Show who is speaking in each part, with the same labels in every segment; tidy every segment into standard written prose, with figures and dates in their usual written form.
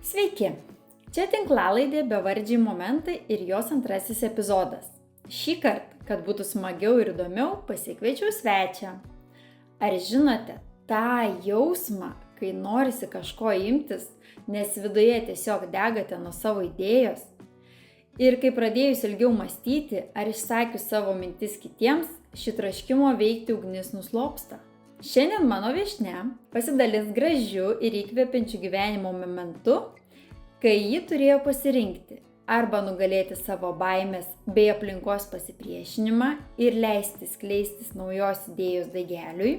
Speaker 1: Sveiki! Čia tinklalaidė Bevardžiai momentai ir jos antrasis epizodas. Šįkart, kad būtų smagiau ir įdomiau, pasikviečiau svečią. Ar žinote tą jausmą, kai norisi kažko imtis, nes viduje tiesiog degate nuo savo idėjos? Ir kai pradėjus ilgiau mąstyti ar išsakius savo mintis kitiems, ši troškimo veikti ugnis nuslopsta. Šiandien mano viešnia pasidalins gražiu ir įkvepiančiu gyvenimo momentu, kai ji turėjo pasirinkti arba nugalėti savo baimės bei aplinkos pasipriešinimą ir leisti skleistis naujos idėjos daigeliui,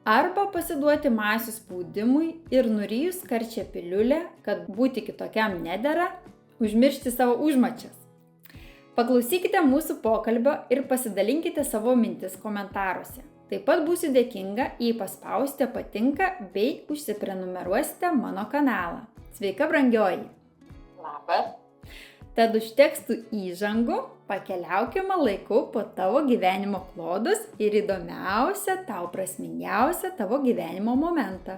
Speaker 1: arba pasiduoti masių spaudimui ir nurijus karčią piliulę, kad būti kitokiam nedera, užmiršti savo užmačias. Paklausykite mūsų pokalbio ir pasidalinkite savo mintis komentaruose. Taip pat būsiu dėkinga, jei paspausite patinka bei užsiprenumeruosite mano kanalą. Sveika, brangioji!
Speaker 2: Labas.
Speaker 1: Tad užteks tų įžangų, pakeliaukime laiku po tavo gyvenimo klodus ir įdomiausią, tau prasmingiausią tavo gyvenimo momentą.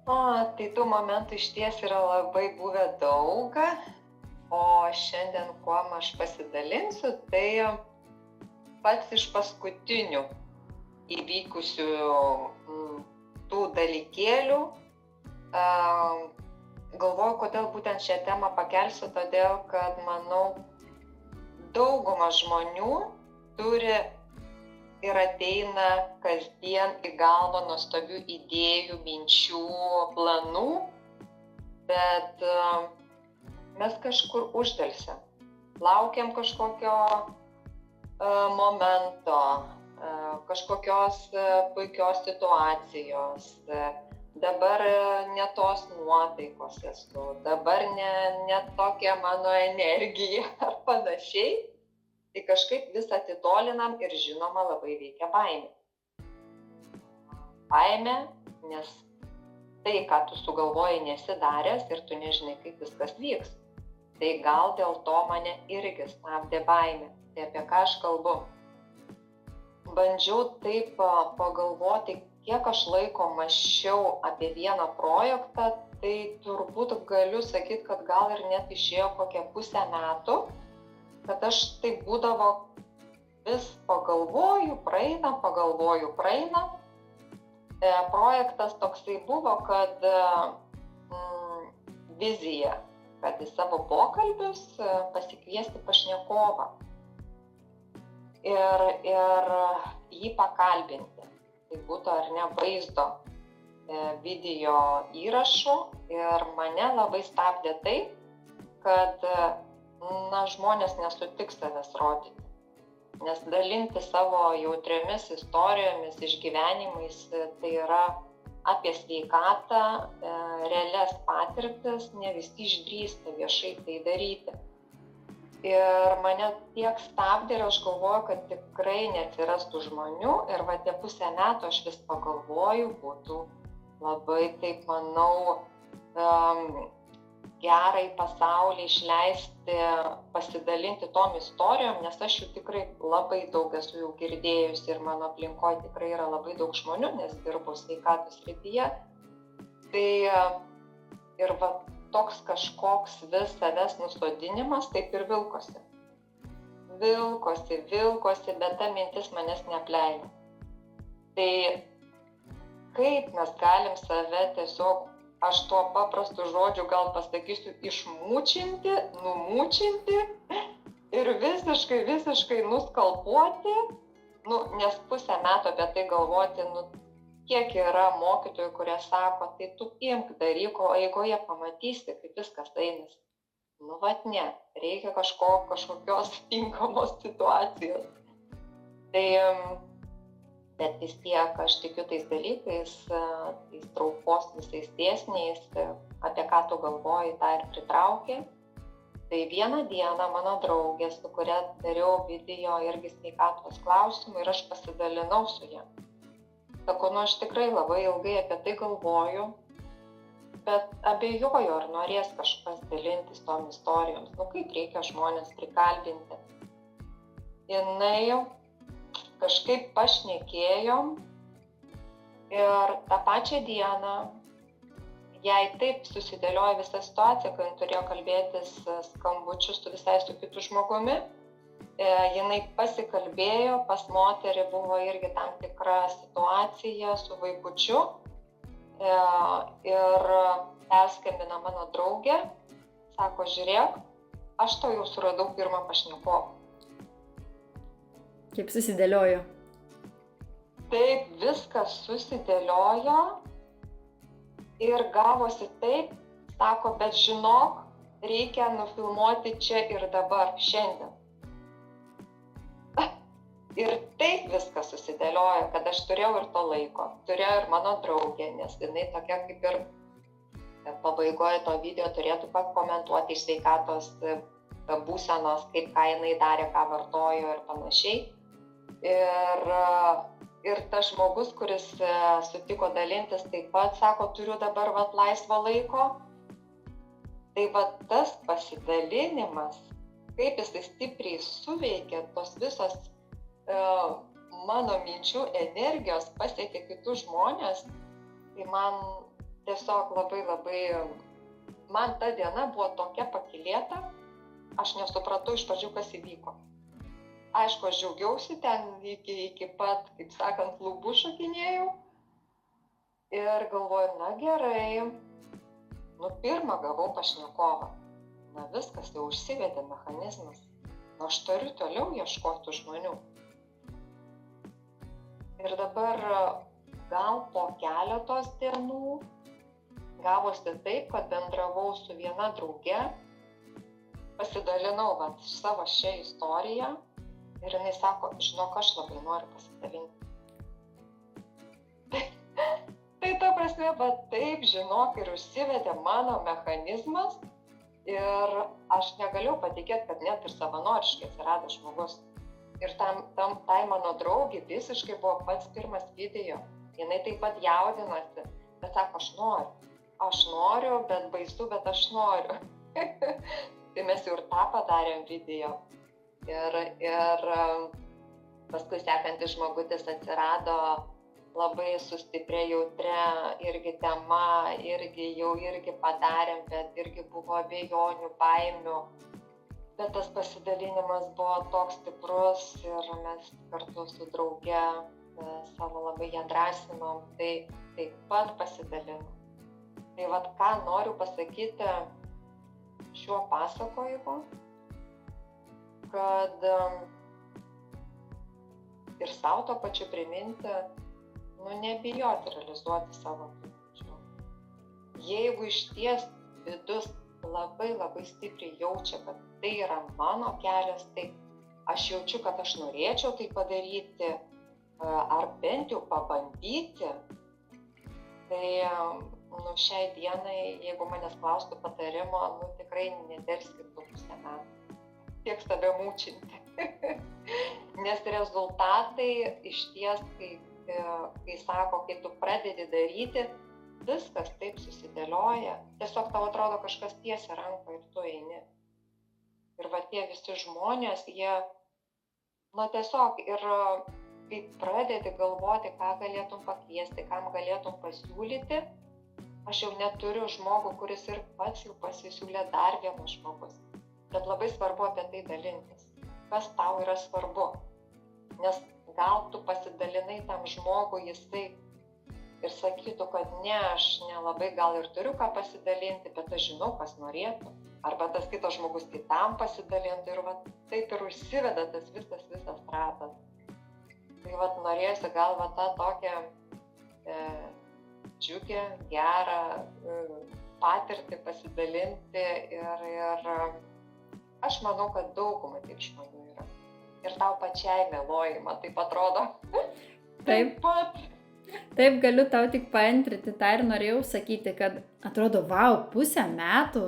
Speaker 2: Tai tų momentų išties yra labai buvę daug, o šiandien kuom aš pasidalinsiu, tai pats iš paskutinių įvykusių tų dalykėlių. Galvoju, kodėl būtent šią temą pakelsiu, todėl, kad manau, dauguma žmonių turi ir ateina kasdien į galvą nuostabių idėjų, minčių, planų, bet mes kažkur uždelsiam, laukiam kažkokio momento, kažkokios puikios situacijos. Dabar ne tos nuotaikos esu, dabar ne tokia mano energija ar panašiai. Tai kažkaip vis atitolinam ir žinoma labai veikia baimė. Baimė, nes tai, ką tu sugalvojai, nesi daręs ir tu nežinai, kaip viskas vyks. Tai gal dėl to mane irgi stabdė baimė. Tai apie ką aš kalbu? Bandžiau taip pagalvoti, kiek aš laiko mąsčiau apie vieną projektą, tai turbūt galiu sakyti, kad gal ir net išėjo kokią pusę metų, kad aš taip būdavo vis pagalvoju, praeina. Projektas toksai buvo, kad vizija, kad į savo pokalbius pasikviesti pašnekovą ir jį pakalbinti. Tai būtų ar ne vaizdo video įrašų ir mane labai stabdė tai, kad žmonės nesutiks savęs rodyti. Nes dalinti savo jautriomis istorijomis, išgyvenimais, tai yra apie sveikatą, realias patirtis, ne visi išdrįsta viešai tai daryti. Ir mane tiek stabdė ir aš galvoju, kad tikrai neatsirastų žmonių ir tie pusę metų aš vis pagalvoju, būtų labai, taip manau, gerai pasaulį išleisti, pasidalinti tom istorijom, nes aš jų tikrai labai daug esu jau girdėjusi ir mano aplinkoje tikrai yra labai daug žmonių, nes dirbu sveikatos srityje. Tai ir toks kažkoks vis savęs nusodinimas taip ir vilkosi, bet ta mintis manęs neapleido. Tai kaip mes galim save tiesiog, aš tuo paprastu žodžiu gal pasakysiu, išmūčinti, numūčinti ir visiškai nuskalpuoti, nes pusę metų apie tai galvoti, kiek yra mokytojų, kurie sako, tai tu imk daryk, o eigoje pamatysi, kaip viskas einas. Ne, reikia kažkokios tinkamos situacijos. Tai, bet vis tiek aš tikiu tais dalykais, tais traukos visais dėsniais, apie ką tu galvoji, tą ir pritraukė. Tai vieną dieną mano draugė, su kuria dariau video irgi sveikatos klausimų ir aš pasidalinau su ja. Sakau, aš tikrai labai ilgai apie tai galvoju, bet abejoju, ar norės kažkas dalintis tom istorijoms. Kaip reikia žmonės prikalbinti. Jinai kažkaip pašnekėjom ir tą pačią dieną jai taip susidėliojo visa situacija, kai turėjo kalbėtis skambučius su kitu žmogumi. Jinai pasikalbėjo, pas moterį buvo irgi tam tikra situacija su vaikučiu ir perskambina mano draugė, sako, žiūrėk, aš to jau suradau pirmą pašnekovą.
Speaker 1: Kaip susidėliojo?
Speaker 2: Taip, viskas susidėliojo ir gavosi taip, sako, bet žinok, reikia nufilmuoti čia ir dabar, šiandien. Ir taip viskas susidėliojo, kad aš turėjau ir to laiko, turėjau ir mano draugė, nes jinai tokia kaip ir pabaigoje to video turėtų pakomentuoti iš sveikatos būsenos, kaip ką jinai darė, ką vartojo ir panašiai. Ir tas žmogus, kuris sutiko dalintis, taip pat sako, turiu dabar laisvo laiko. Tai tas pasidalinimas, kaip jisai stipriai suveikė, tos visos mano minčių energijos pasiekė kitus žmonės, tai man tiesiog labai, man ta diena buvo tokia pakylėta, aš nesupratau iš pradžių, kas įvyko. Aišku, aš džiaugiausi ten iki pat, kaip sakant, lubų šokinėjau ir galvoju, na gerai, pirmą gavau pašnekovą, viskas jau užsivedė mechanizmas, aš turiu toliau ieškoti žmonių. Ir dabar gal po keletos dienų gavosi taip, kad bendravau su viena drauge, pasidalinau savo šią istoriją ir jinai sako, žinok, aš labai noriu pasidalinti. Tai ta prasme, taip, žinok, ir užsivedė mano mechanizmas ir aš negalėjau patikėti, kad net ir savanoriškai atsirado žmogus. Ir tai mano draugė visiškai buvo pats pirmas video. Jinai taip pat jaudinasi, bet sako, aš noriu, bet baisu, bet aš noriu. Tai mes jau ir tą padarėm video. Ir paskui sekantis žmogutis atsirado labai sustiprė jautria irgi tema, irgi padarėm, bet irgi buvo abejonių, baimių. Bet tas pasidalinimas buvo toks stiprus ir mes kartu su drauge savo labai ją drąsinom, tai taip pat pasidalinom. Tai ką noriu pasakyti šiuo pasakojimu, kad ir savo to pačiu priminti, nebijoti realizuoti savo minčių. Jeigu išties vidus labai stipriai jaučia, kad tai yra mano kelias, tai aš jaučiu, kad aš norėčiau tai padaryti, ar bent jau pabandyti, tai šiai dienai, jeigu manęs klaustų patarimo, tikrai nedelskit 2,5 metų. Tiek save mūčinti. Nes rezultatai išties, kai sako, kai tu pradedi daryti, viskas taip susidėlioja, tiesiog tau atrodo kažkas tiesia ranką ir tu eini. Ir tie visi žmonės, jie, tiesiog, ir kai pradedi galvoti, ką galėtum pakviesti, kam galėtum pasiūlyti, aš jau neturiu žmogų, kuris ir pats jau pasisiūlė dar vienas žmogus. Bet labai svarbu apie tai dalintis, kas tau yra svarbu. Nes gal tu pasidalinai tam žmogui, jisai ir sakytų, kad ne, aš nelabai gal ir turiu ką pasidalinti, bet aš žinau, kas norėtų. Arba tas kitas žmogus kitam pasidalinti ir taip ir užsiveda tas visas ratas. Tai norėsiu gal tą tokią džiugę, gerą patirtį pasidalinti ir aš manau, kad daugumai taip žmonių yra. Ir tau pačiai meluoji, man taip atrodo.
Speaker 1: Taip pat. Taip, galiu tau tik paantrinti tą ir norėjau sakyti, kad atrodo, pusę metų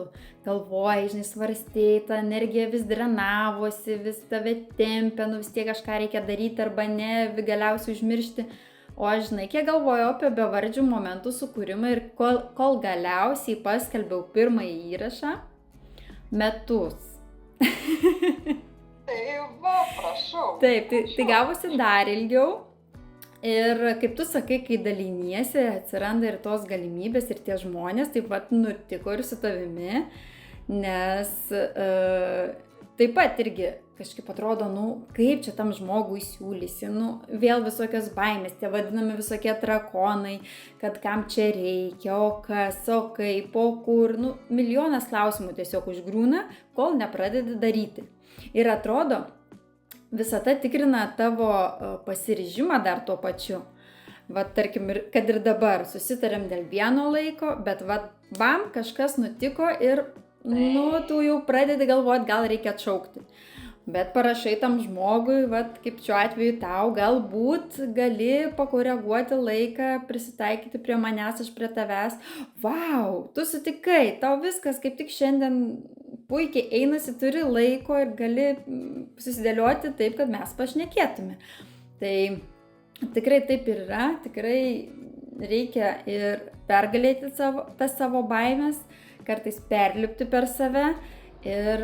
Speaker 1: galvojai, svarstėjai, ta energija vis drenavosi, vis tave tempė, vis tiek kažką reikia daryti arba ne, galiausiai užmiršti. O aš, kiek galvojau apie bevardžių momentų sukūrimą ir kol galiausiai paskelbiau pirmąjį įrašą, metus.
Speaker 2: Tai prašau.
Speaker 1: Taip, tai gavosi dar ilgiau. Ir kaip tu sakai, kai daliniesi, atsiranda ir tos galimybės, ir tie žmonės, taip pat nutiko ir su tavimi, nes taip pat irgi kažkaip atrodo, kaip čia tam žmogui siūlysi, vėl visokios baimės, tie vadinami visokie drakonai, kad kam čia reikia, o kas, o kaip, o kur, milijonas klausimų tiesiog užgriūna, kol nepradedi daryti. Ir atrodo, visata tikrina tavo pasiryžimą dar tuo pačiu. Tarkim, kad ir dabar susitarėm dėl vieno laiko, bet bam, kažkas nutiko ir tu jau pradedi galvoti, gal reikia atšaukti. Bet parašai tam žmogui, kaip šiuo atveju tau, galbūt gali pakoreguoti laiką, prisitaikyti prie manęs, aš prie tavęs. Vau, tu sutikai, tau viskas kaip tik šiandien puikiai einasi, turi laiko ir gali susidėlioti taip, kad mes pašnekėtume. Tai tikrai taip ir yra, tikrai reikia ir pergalėti tas savo baimės, kartais perlipti per save ir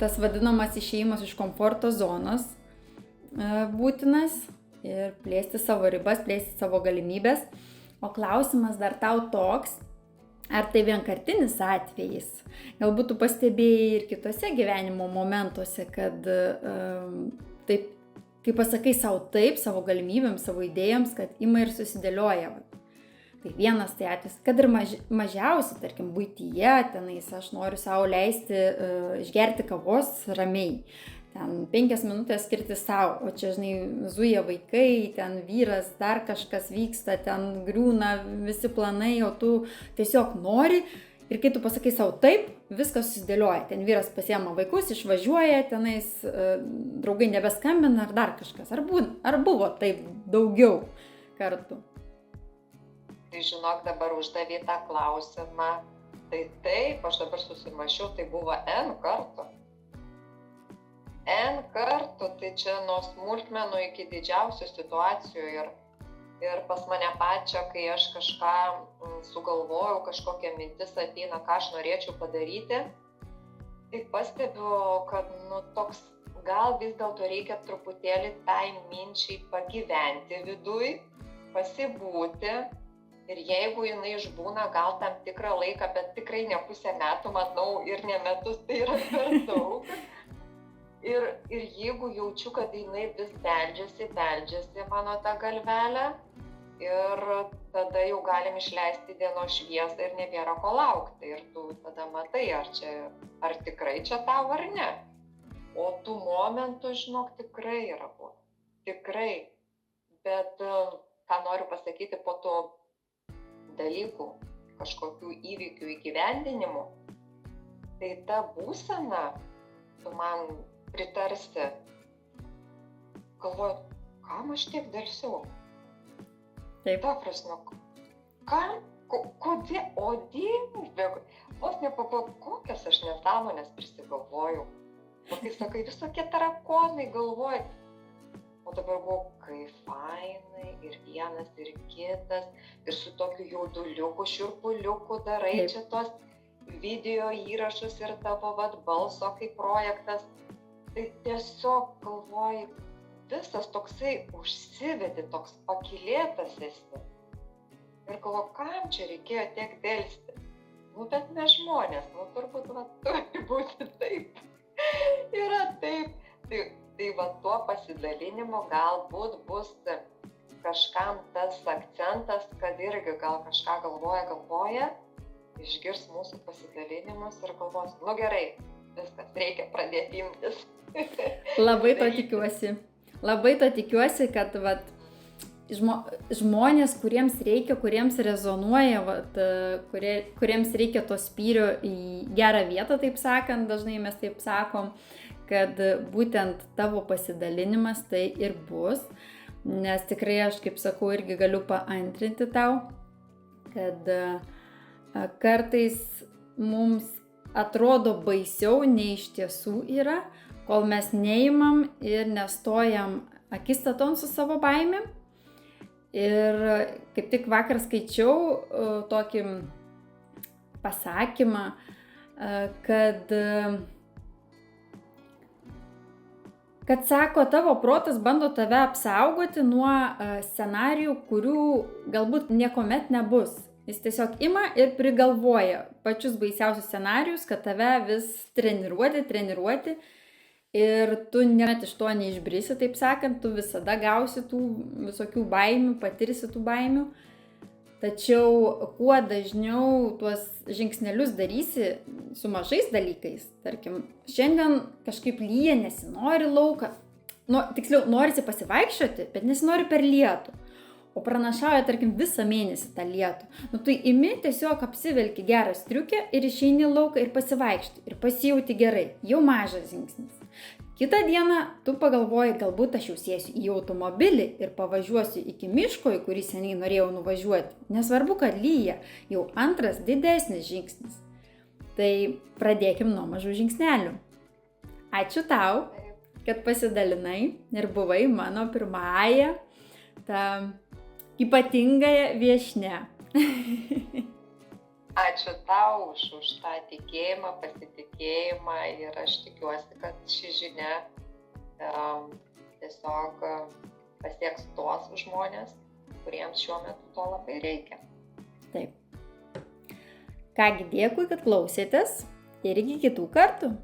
Speaker 1: tas vadinamas išėjimas iš komforto zonos būtinas ir plėsti savo ribas, plėsti savo galimybės. O klausimas dar tau toks, ar tai vienkartinis atvejis? Galbūt tu pastebėjai ir kitose gyvenimo momentuose, kad taip, kai pasakai savo taip, savo galimybėms, savo idėjams, kad ima ir susidėlioja. Tai vienas tai atvejis, kad ir mažiausiai, tarkim, buityje, tenais aš noriu savo leisti išgerti kavos ramiai. Ten 5 minutės skirti savo, o čia, zuja vaikai, ten vyras, dar kažkas vyksta, ten griūna visi planai, o tu tiesiog nori. Ir kai tu pasakai savo taip, viskas susidėlioja. Ten vyras pasiema vaikus, išvažiuoja, tenais draugai nebeskambina ar dar kažkas. Ar buvo taip daugiau kartų?
Speaker 2: Tai žinok, dabar uždavė tą klausimą. Tai taip, aš dabar susimašiau, tai buvo N kartų. N kartų, tai čia nuo smulkmenų iki didžiausių situacijų ir pas mane pačią, kai aš kažką sugalvojau, kažkokia mintis ateina, ką aš norėčiau padaryti, tai pastebiu, kad toks gal vis dėlto reikia truputėlį tai minčiai pagyventi viduj, pasibūti ir jeigu jinai išbūna gal tam tikrą laiką, bet tikrai ne pusę metų, matau, ir ne metus, tai yra per daug. Ir jeigu jaučiu, kad jinai vis beldžiasi mano tą galvelę ir tada jau galim išleisti dienos šviesą ir nebėra ko laukti. Ir tu tada matai, ar tikrai čia tau ar ne. O tų momentų, žinok, tikrai yra buvę. Tikrai. Bet ką noriu pasakyti po to dalykų, kažkokių įvykių įgyvendinimų, tai ta būsena, tu man pritarsi, galvoju, kam aš tiek delsiau?
Speaker 1: Taip.
Speaker 2: Ta prasme, kam, kodėl, o Dieve, vos kokias aš nesąmonės prisigalvojau. O kai sakai, visokie tarakonai galvoji. O dabar buvo, kai fainai, ir vienas, ir kitas, ir su tokiu jauduliuku, šiurpuliuku darai
Speaker 1: Taip.
Speaker 2: Čia tos video įrašus ir tavo balso kaip projektas. Tai tiesiog galvoji, visas toksai užsivedi, toks pakylėtas esi. Ir galvoju, kam čia reikėjo tiek delsti? Bet mes žmonės, turbūt turi būti taip. Yra taip. Tai tuo pasidalinimu galbūt bus kažkam tas akcentas, kad irgi gal kažką galvoja, išgirs mūsų pasidalinimus ir galvos, gerai, viskas, reikia pradėti imtis.
Speaker 1: Labai to tikiuosi, kad žmonės, kuriems reikia, kuriems rezonuoja, kuriems reikia to spyrio į gerą vietą, taip sakant, dažnai mes taip sakom, kad būtent tavo pasidalinimas tai ir bus, nes tikrai aš, kaip sakau, irgi galiu paantrinti tau, kad kartais mums atrodo baisiau nei iš tiesų yra, kol mes neimam ir nestojam akistaton su savo baimėm. Ir kaip tik vakar skaičiau tokį pasakymą, kad kad sako, tavo protas bando tave apsaugoti nuo scenarijų, kurių galbūt niekuomet nebus. Jis tiesiog ima ir prigalvoja pačius baisiausius scenarijus, kad tave vis treniruoti ir tu net iš to neišbrisi, taip sakant, tu visada gausi tų visokių baimių, patirsi tų baimių. Tačiau kuo dažniau tuos žingsnelius darysi su mažais dalykais, tarkim, šiandien kažkaip lyja, nesinori lauką, tiksliau, norisi pasivaikščioti, bet nesinori per lietų, o pranašauja, tarkim, visą mėnesį tą lietų. Tu imi, tiesiog apsivelki gerą striukę ir išeini lauką ir pasivaikšti ir pasijauti gerai, jau mažas žingsnis. Kitą dieną tu pagalvoji, galbūt aš jau sėsiu į automobilį ir pavažiuosiu iki miško, į kurį seniai norėjau nuvažiuoti. Nesvarbu, kad lyja, jau antras didesnis žingsnis. Tai pradėkim nuo mažų žingsnelių. Ačiū tau, kad pasidalinai ir buvai mano pirmąja ta ypatingąją viešnia.
Speaker 2: Ačiū tau už tą tikėjimą, pasitikėjimą ir aš tikiuosi, kad ši žinia tiesiog pasieks tuos žmonės, kuriems šiuo metu to labai reikia.
Speaker 1: Taip. Kągi, dėkui, kad klausėtės ir iki kitų kartų.